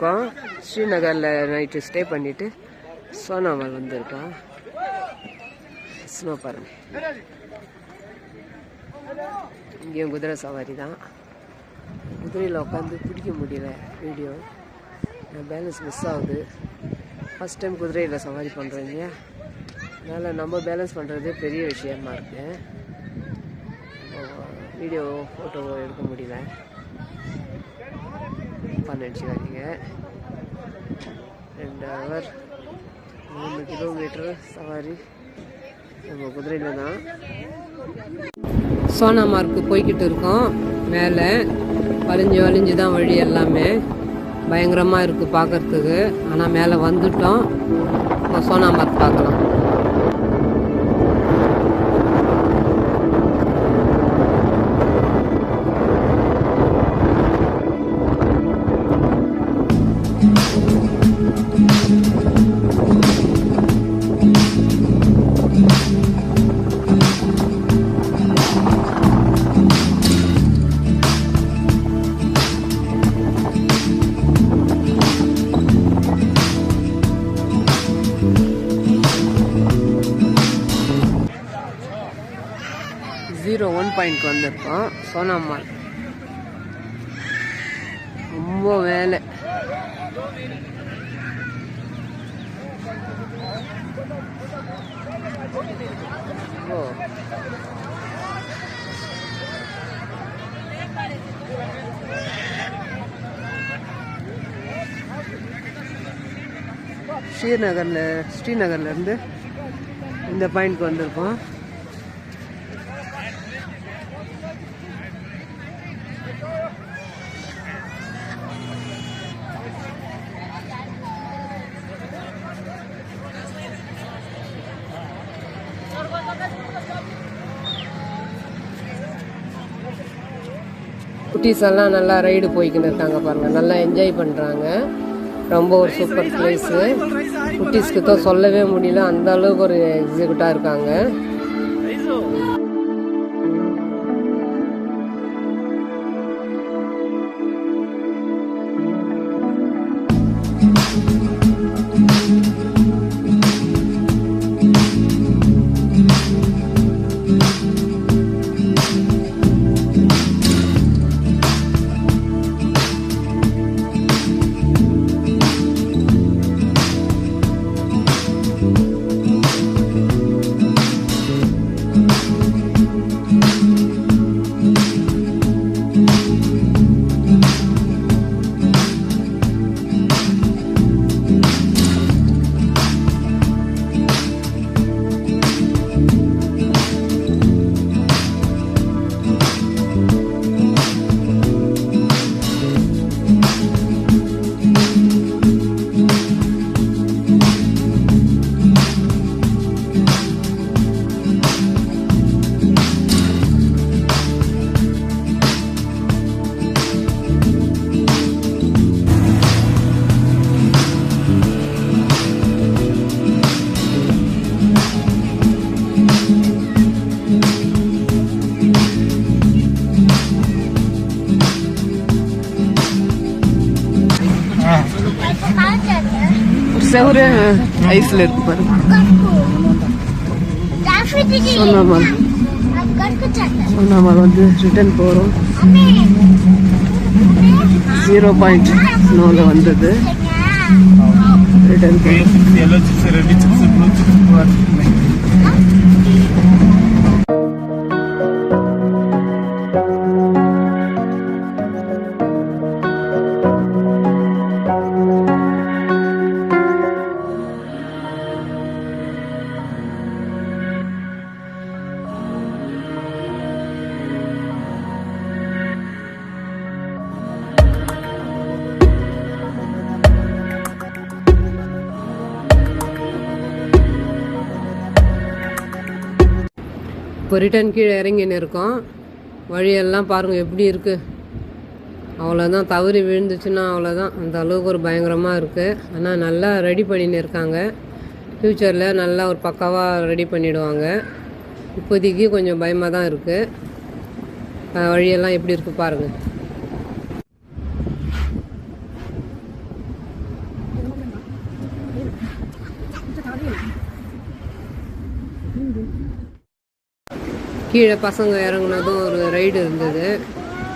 வந்திருக்கோம். ஸ்ரீநகரில் night stay பண்ணிவிட்டு சோனாமால் வந்திருக்கோம். ஸ்னோ பாருங்க. இங்கேயும் குதிரை சவாரி தான். குதிரையில் உட்காந்து பிடிக்க முடியல வீடியோ, பேலன்ஸ் மிஸ் ஆகுது. ஃபஸ்ட் டைம் குதிரையில் சவாரி பண்ணுறோம் இல்லையா, அதனால் நம்ம பேலன்ஸ் பண்ணுறது பெரிய விஷயமா இருக்குது. வீடியோ ஃபோட்டோ எடுக்க முடியல, நினச்சிக்காதீங்க. 2 ஹவர் 3 கிலோமீட்டர் சவாரி நம்ம குதிரையில் தான். சோனாமார்க்கு போய்கிட்டு இருக்கோம். மேலே வலிஞ்சு தான் வழி, எல்லாமே பயங்கரமாக இருக்குது பார்க்குறதுக்கு. ஆனால் மேலே வந்துட்டோம். சோனாமார்க் பார்க்கலாம். பாயிண்ட் வந்திருக்கோம். சோனாமால் ரொம்ப மேலே. ஸ்ரீநகர்லேருந்து இந்த பாயிண்ட்க்கு வந்திருக்கோம். குட்டீஸ் எல்லாம் நல்லா ரைடு போய்க்கின்னு இருக்காங்க பாருங்கள், நல்லா என்ஜாய் பண்ணுறாங்க. ரொம்ப ஒரு சூப்பர் பிளேஸு. குட்டீஸ்க்கு தான் சொல்லவே முடியல, அந்த அளவுக்கு ஒரு எக்ஸிக்யூட்டாக இருக்காங்க. செவரு ஐஸ்ல இருக்கு பாருங்க. சோனாமால் வந்து ரிட்டர்ன் போகிறோம். 0 பாயிண்ட் ஸ்னோவில் வந்தது. ரிட்டர்ன் இப்போ ரிட்டன் கீழே இறங்கின்னு இருக்கோம். வழியெல்லாம் பாருங்கள் எப்படி இருக்குது. அவ்வளோதான், தவறி விழுந்துச்சுன்னா அவ்வளோதான். அந்த அளவுக்கு ஒரு பயங்கரமாக இருக்குது. ஆனால் நல்லா ரெடி பண்ணின்னு இருக்காங்க. ஃப்யூச்சரில் நல்லா ஒரு பக்காவாக ரெடி பண்ணிவிடுவாங்க. இப்போதைக்கு கொஞ்சம் பயமாக தான் இருக்குது. வழியெல்லாம் எப்படி இருக்குது பாருங்கள். கீழே பசங்க இறங்குனதும் ஒரு ரைடு இருந்தது.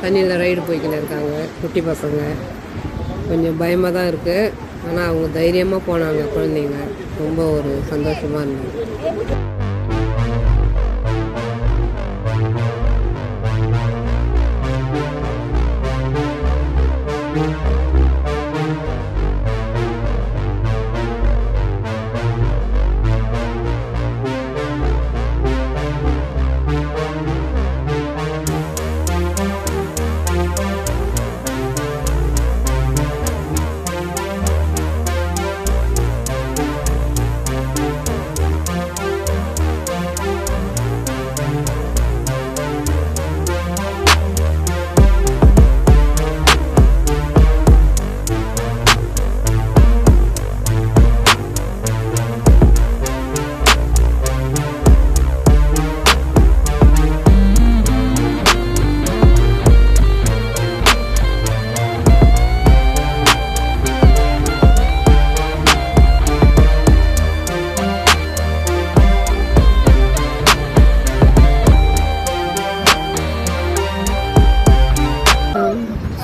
தண்ணியில் ரைடு போய்க்கின்னு இருக்காங்க குட்டி பசங்க. கொஞ்சம் பயமாக தான் இருக்குது. ஆனால் அவங்க தைரியமாக போனாங்க. குழந்தைங்க ரொம்ப ஒரு சந்தோஷமாக இருந்தது.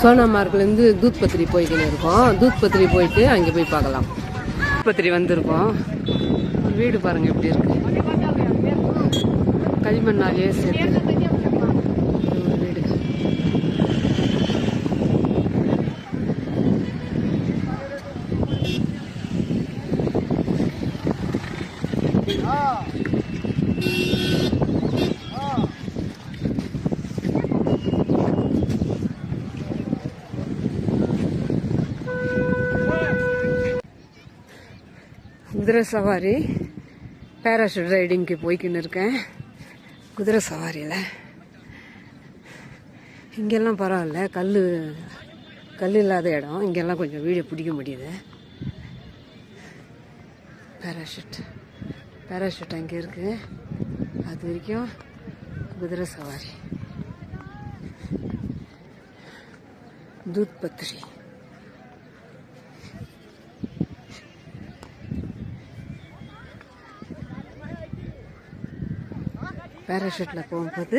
சோனாமார்க்லேருந்து தூத் பத்திரி போய்க்கின்னு இருக்கோம். தூத் பத்திரி போயிட்டு அங்கே போய் பார்க்கலாம். பத்திரி வந்திருக்கோம். வீடு பாருங்கள் எப்படி இருக்கு. களிமண்ணாலேயே சேர்த்து வீடு. குதிரை சவாரி பேராஷூட் ரைடிங்க்கு போய்க்கின்னு இருக்கேன். குதிரை சவாரியில் இங்கெல்லாம் பரவாயில்ல, கல் இல்லாத இடம். இங்கெல்லாம் கொஞ்சம் வீடியோ பிடிக்க முடியுது. பேராஷூட் அங்கே இருக்குது. அது வரைக்கும் குதிரை சவாரி. தூத் பத்திரி. பேராஷூட்டில் போகும்போது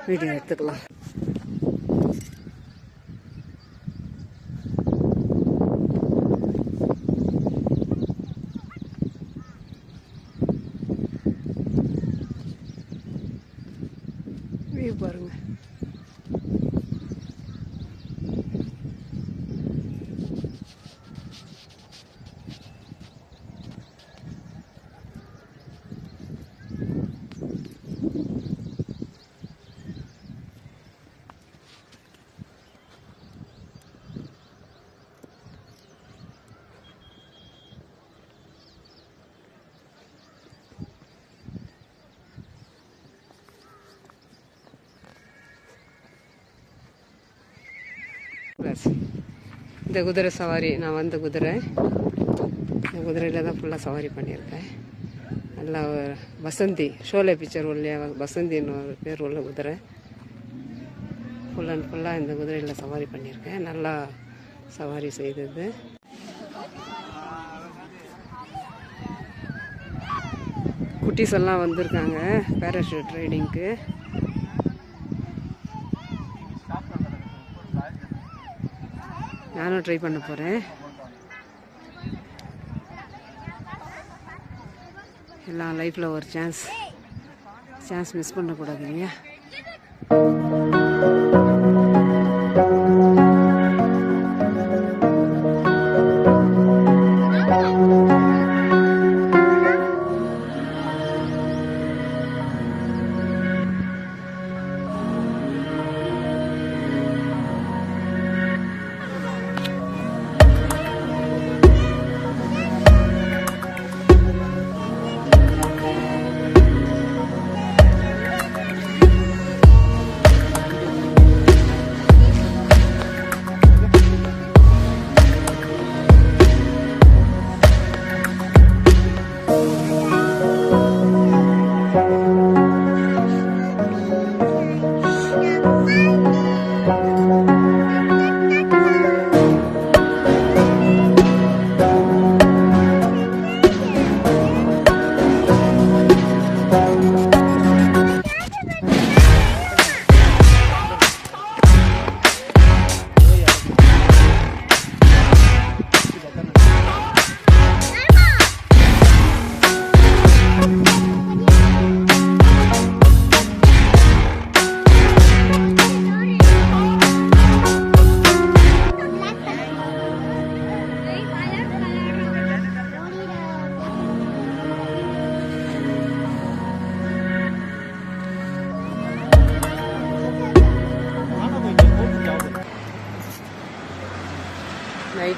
வீடியோ எடுத்துக்கலாம். வியூ பாருங்க. இந்த குதிரை சவாரி நான் வந்த குதிரை. இந்த குதிரையில் தான் ஃபுல்லாக சவாரி பண்ணியிருக்கேன். நல்லா வசந்தி ஷோலே பிக்சர் உள்ள வசந்தின்னு ஒரு பேர் உள்ள குதிரை. ஃபுல் அண்ட் ஃபுல்லாக இந்த குதிரையில் சவாரி பண்ணியிருக்கேன். நல்லா சவாரி செய்தது. குட்டீஸ் எல்லாம் வந்திருக்காங்க பேராஷூட் ரைடிங்க்கு. நானும் ட்ரை பண்ண போகிறேன். எல்லாம் லைஃப்பில் ஒரு சான்ஸ் மிஸ் பண்ணக்கூடாது இல்லையா?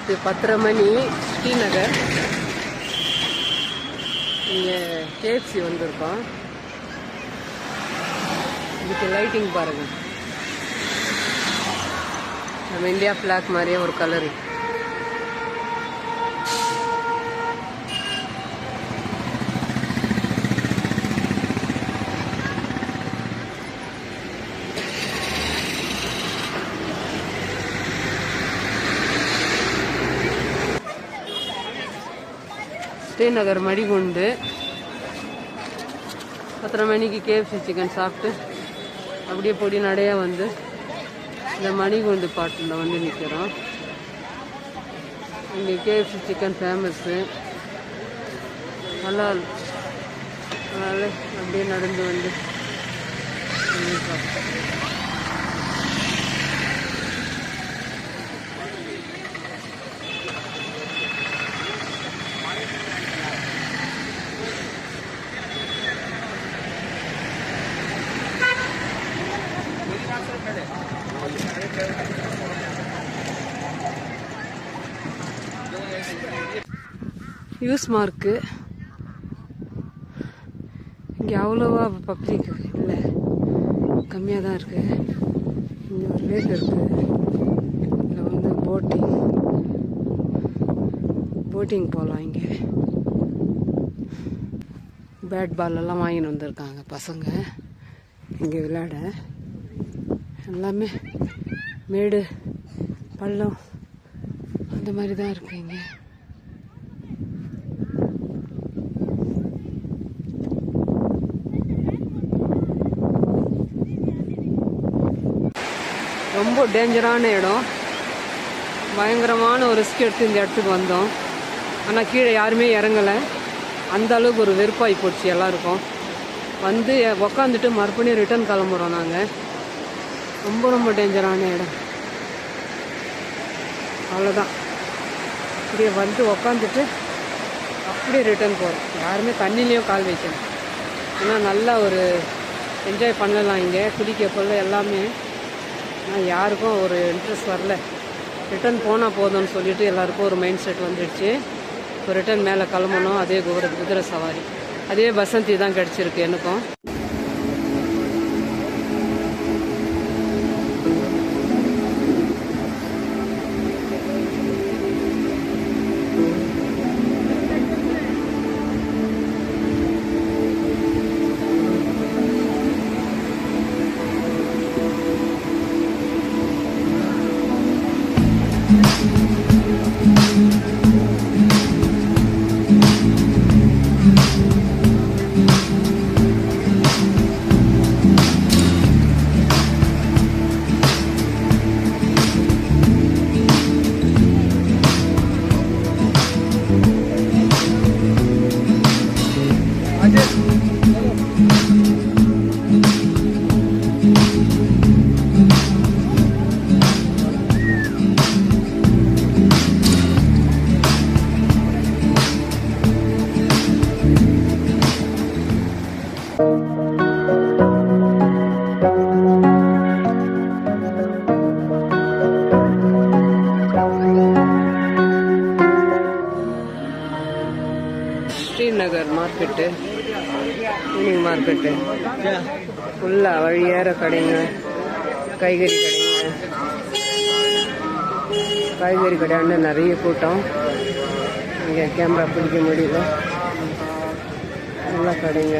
நைட்டு 10:30 மணி, ஸ்ரீநகர். இங்கே KFC வந்திருக்கோம். இதுக்கு லைட்டிங் பாருங்கள், நம்ம இந்தியா ஃப்ளாக் மாதிரியே ஒரு கலரு. ஸ்ரீநகர் மடிகுண்டு 10:30 மணிக்கு KFC சிக்கன் சாப்பிட்டு அப்படியே பொடி நடையாக வந்து இந்த மணிகுண்டு பாட்டில் வந்து நிற்கிறோம். இங்கே KFC சிக்கன் ஃபேமஸ்ஸு. நல்லா அதனால் அப்படியே நடந்து வந்து சாப்பிட்டோம். யூஸ் மார்க்கு இங்கே அவ்வளோவா பப்ளிக் இல்லை, கம்மியாக தான் இருக்குது. இங்கே ஒரு லேக் இருக்குது, இதில் வந்து போட்டிங் போகலாம். இங்கே பேட் பால் எல்லாம் வாங்கின்னு வந்திருக்காங்க பசங்க இங்கே விளையாட. எல்லாமே மேடு பள்ளம் அந்த மாதிரி தான் இருக்குது இங்கே. ரொம்ப டேஞ்சரான இடம், பயங்கரமான ஒரு ரிஸ்க் எடுத்து இந்த இடத்துக்கு வந்தோம். ஆனால் கீழே யாருமே இறங்கலை, அந்த அளவுக்கு ஒரு வெறுப்பாகி போச்சு எல்லாருக்கும். வந்து உக்காந்துட்டு மறுபடியும் ரிட்டர்ன் கிளம்புறோம் நாங்கள். ரொம்ப ரொம்ப டேஞ்சரான இடம். அவ்வளோதான், இப்படியே வந்து உக்காந்துட்டு அப்படியே ரிட்டர்ன் போகிறோம். யாருமே தண்ணிலையும் கால் வைக்கணும். ஏன்னா நல்லா ஒரு என்ஜாய் பண்ணலாம் இங்கே, குடிக்க கொள்ள எல்லாமே. ஆனால் யாருக்கும் ஒரு இன்ட்ரெஸ்ட் வரல. ரிட்டர்ன் போனால் போதும்னு சொல்லிட்டு எல்லாருக்கும் ஒரு மைண்ட் செட் வந்துடுச்சு. இப்போ ரிட்டர்ன் மேலே கிளம்பணும். அதே குதிரை சவாரி, அதே பசந்தி தான் கிடச்சிருக்கு எனக்கும். ஸ்ரீநகர் மார்க்கெட்டு, ஈவினிங் மார்க்கெட்டு ஃபுல்லாக வழியேற கடைங்க, காய்கறி கடைங்க. காய்கறி கடையாண்டு நிறைய கூட்டம். இங்கே கேமரா பிடிக்க முடியல. நல்லா கடைங்க.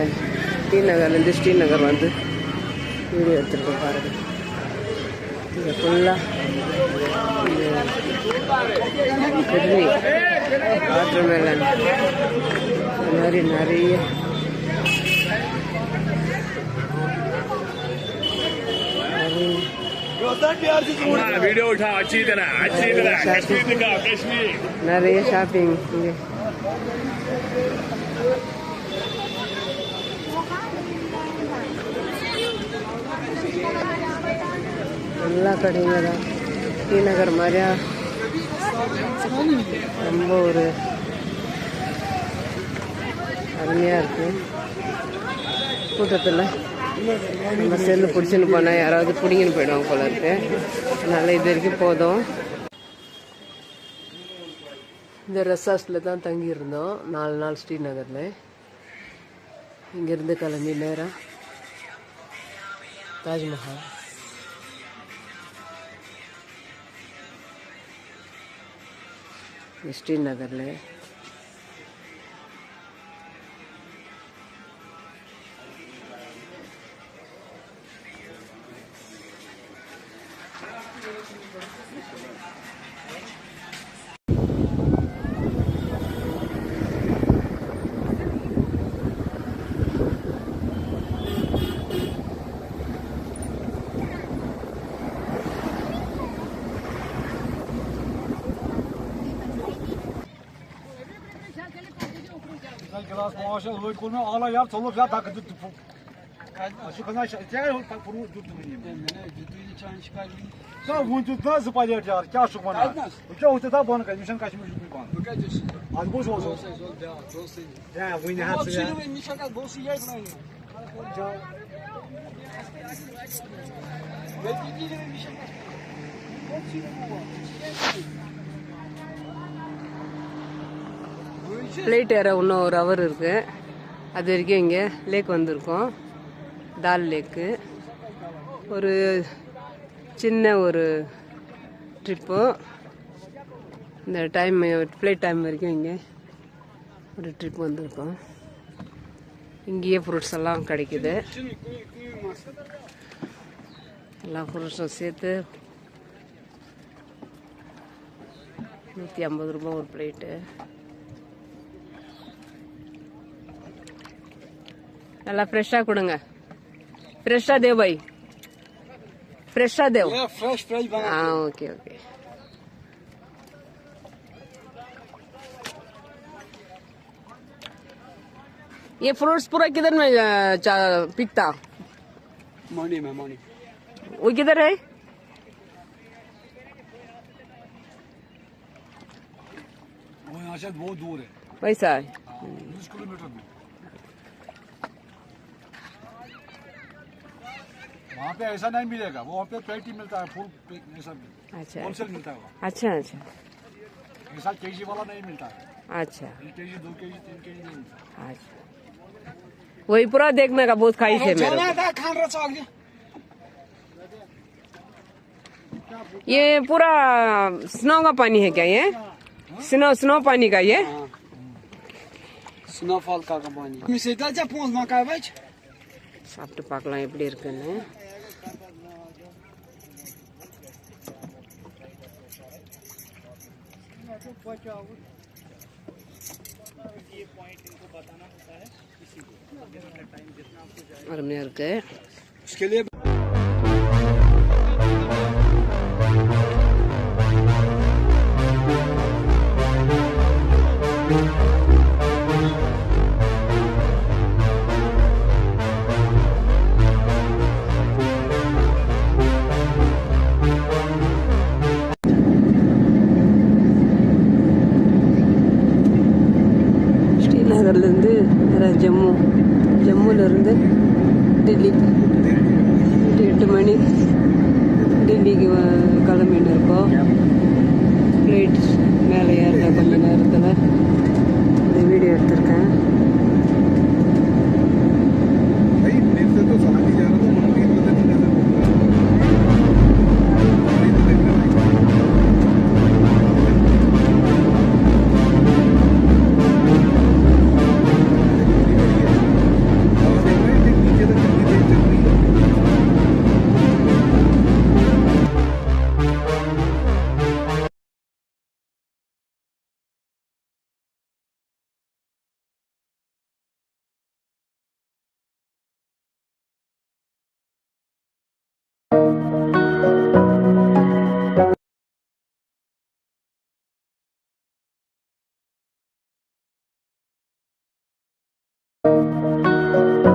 ஸ்ரீநகர்லேருந்து ஸ்ரீநகர் வந்து வீடியோ எடுத்துருக்கோம் பாருங்கள். இங்கே ஃபுல்லாக கிட்னி, வாட்டர்மெலன், இந்த மாதிரி நிறைய நிறைய ஷாப்பிங் இங்கே. எல்லா கடைங்க தான். ஸ்ரீநகர் மாதிரியா ரொம்ப ஒரு அருமையாக இருக்குது. கூட்டத்தில் நம்ம செல்லு பிடிச்சின்னு போனால் யாராவது பிடிங்கின்னு போயிடுவாங்க போல இருக்கு. அதனால் இது வரைக்கும் போதும். இந்த ரெசார்ட்டில் தான் தங்கியிருந்தோம் 4 நாள் ஸ்ரீநகரில். இங்கேருந்து கிளம்பி நேராக தாஜ்மஹால். ஸ்ரீநகரில் Glas maaşı alıyor konu ağla yap çoluk ya takı tuttu. Şu kadar şey tak furu tuttu benim. Ciddi çayını çıkardım. Sen bunu da zıpalıyor ya. Kya şu bana. Kya o da bana kaç mişan kaçmış bir bana. Bu kadar şey. Az boş olsun. Ya bu ne hepsi ya. Şimdi ben nişan kadar boş yer falan. Ben gidiyorum nişan kadar. Flight ஏற இன்னும் 1 hour இருக்குது. அது வரைக்கும் இங்கே லேக் வந்திருக்கோம். தால் லேக்கு. ஒரு சின்ன ஒரு ட்ரிப்பு. இந்த டைம் ஃப்ளைட் டைம் வரைக்கும் இங்கே ஒரு ட்ரிப் வந்திருக்கோம். இங்கேயே ஃப்ரூட்ஸ் எல்லாம் கிடைக்குது. எல்லா ஃப்ரூட்ஸும் சேர்த்து 150 ரூபா ஒரு பிளேட்டு. நல்லா ஃப்ரெஷ்ஷாக கொடுங்க. ஃப்ரெஷ்ஷாக தேவ் பாய், ஃப்ரெஷ்ஷாக தேவ். Fresh bana. हाँ ओके ओके. ये फ्रूट्स पूरा किधर में पिकता? Money में money. वो किधर है? वो यहाँ से बहुत दूर है. वैसा है. 100 किलोमीटर दूर. वहाँ पे ऐसा नहीं मिलेगा. वहाँ पे पेटी मिलता है फुल ऐसा अच्छा होलसेल मिलता है. अच्छा अच्छा ऐसा केजी वाला नहीं मिलता है. अच्छा 1 केजी 2 केजी 3 केजी नहीं मिलता. अच्छा. वही पूरा देखने का बहुत ख्वाहिश है मेरे जाना था खान रहा चाक को. ये पूरा स्नो का पानी है क्या? ये स्नो पानी का ये? Snowfall का पानी. मिसेटा जा पहुंच ना का बच. சாப்பிட்டு பார்க்கலாம் எப்படி இருக்குன்னு. அருமையா இருக்கு. उसके लिए ஸ்ரீநகர்லேருந்து ஜம்முலேருந்து டெல்லி 8 மணி டெல்லிக்கு கிளம்பின்னு இருக்கோம். ஃப்ளைட் மேலே ஏறுற கொஞ்ச நேரத்தில் இந்த வீடியோ எடுத்திருக்கேன். Thank you.